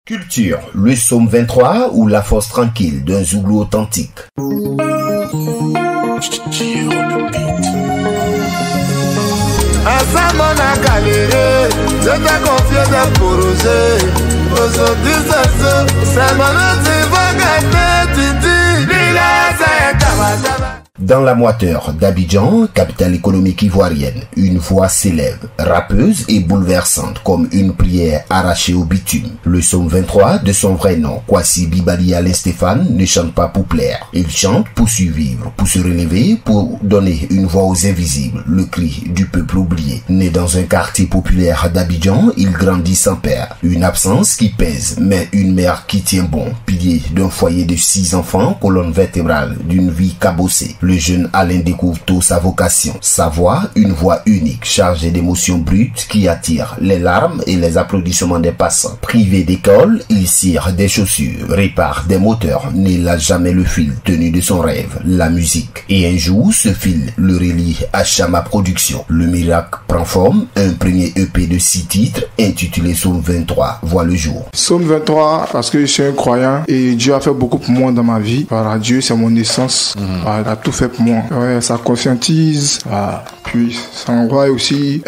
Culture, le psaume 23 ou la force tranquille d'un Zouglou authentique. Ensemble on a galéré, je t'ai confié d'un projet. Aujourd'hui c'est mon outil, va gâter, tu dis, Dans la moiteur d'Abidjan, capitale économique ivoirienne, une voix s'élève, rappeuse et bouleversante comme une prière arrachée au bitume. Le psaume 23, de son vrai nom, Kwasi Bibali Alain Stéphane, ne chante pas pour plaire. Il chante pour survivre, pour se relever, pour donner une voix aux invisibles, le cri du peuple oublié. Né dans un quartier populaire d'Abidjan, il grandit sans père. Une absence qui pèse, mais une mère qui tient bon, pilier d'un foyer de 6 enfants, colonne vertébrale d'une vie cabossée. Le jeune Alain découvre tôt sa vocation, sa voix, une voix unique, chargée d'émotions brutes qui attirent les larmes et les applaudissements des passants. Privé d'école, il cire des chaussures, répare des moteurs, ne lâche jamais le fil tenu de son rêve, la musique. Et un jour, ce fil le relie à Chama Production. Le miracle prend forme, un premier EP de 6 titres, intitulé Psaume 23, voit le jour. Psaume 23, parce que je suis un croyant et Dieu a fait beaucoup pour moi dans ma vie. Voilà, Dieu, c'est mon essence. Voilà, il a tout fait pour moi. Ouais, ça conscientise. Voilà. Puis ça envoie aussi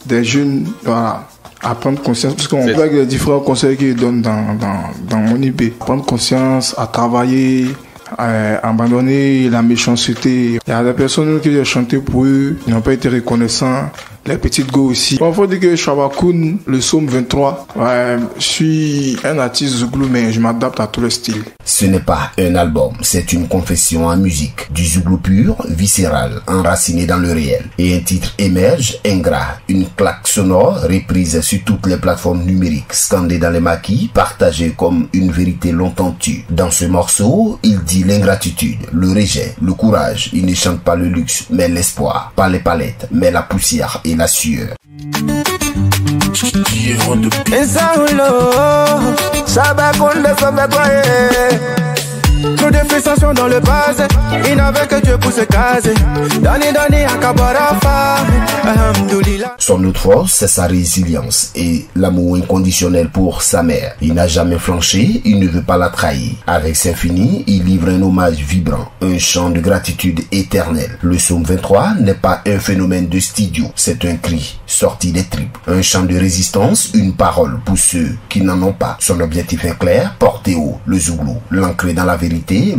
des jeunes, voilà, à prendre conscience, parce qu'on voit les différents conseils qu'ils donnent dans mon IP. Prendre conscience, à travailler, à abandonner la méchanceté. Il y a des personnes qui ont chanté pour eux, ils n'ont pas été reconnaissants. Les petites go aussi. Il faut dire que Shabakoun, le psaume 23, je suis un artiste Zouglou, mais je m'adapte à tous les styles. Ce n'est pas un album, c'est une confession en musique. Du Zouglou pur, viscéral, enraciné dans le réel. Et un titre émerge, Ingrat, une claque sonore reprise sur toutes les plateformes numériques, scandée dans les maquis, partagée comme une vérité longtemps tue. Dans ce morceau, il dit l'ingratitude, le rejet, le courage. Il ne chante pas le luxe, mais l'espoir. Pas les palettes, mais la poussière et la sueur. Trop de frustrations dans le passé, il n'avait que Dieu pour se caser. Dani Akabarafa, alhamdoulilah. Son autre force, c'est sa résilience et l'amour inconditionnel pour sa mère. Il n'a jamais flanché, il ne veut pas la trahir. Avec Symphonie, il livre un hommage vibrant, un chant de gratitude éternelle. Le psaume 23 n'est pas un phénomène de studio, c'est un cri sorti des tripes. Un chant de résistance, une parole pour ceux qui n'en ont pas. Son objectif est clair, porter haut le Zouglou, l'ancrer dans la vérité,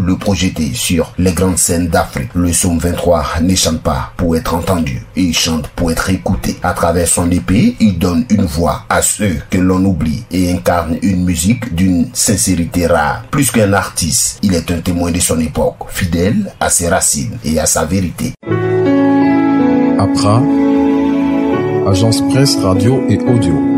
le projeter sur les grandes scènes d'Afrique. Le psaume 23 ne chante pas pour être entendu, il chante pour être écouté. À travers son épée, il donne une voix à ceux que l'on oublie et incarne une musique d'une sincérité rare. Plus qu'un artiste, il est un témoin de son époque, fidèle à ses racines et à sa vérité. Accra, agence presse, radio et audio.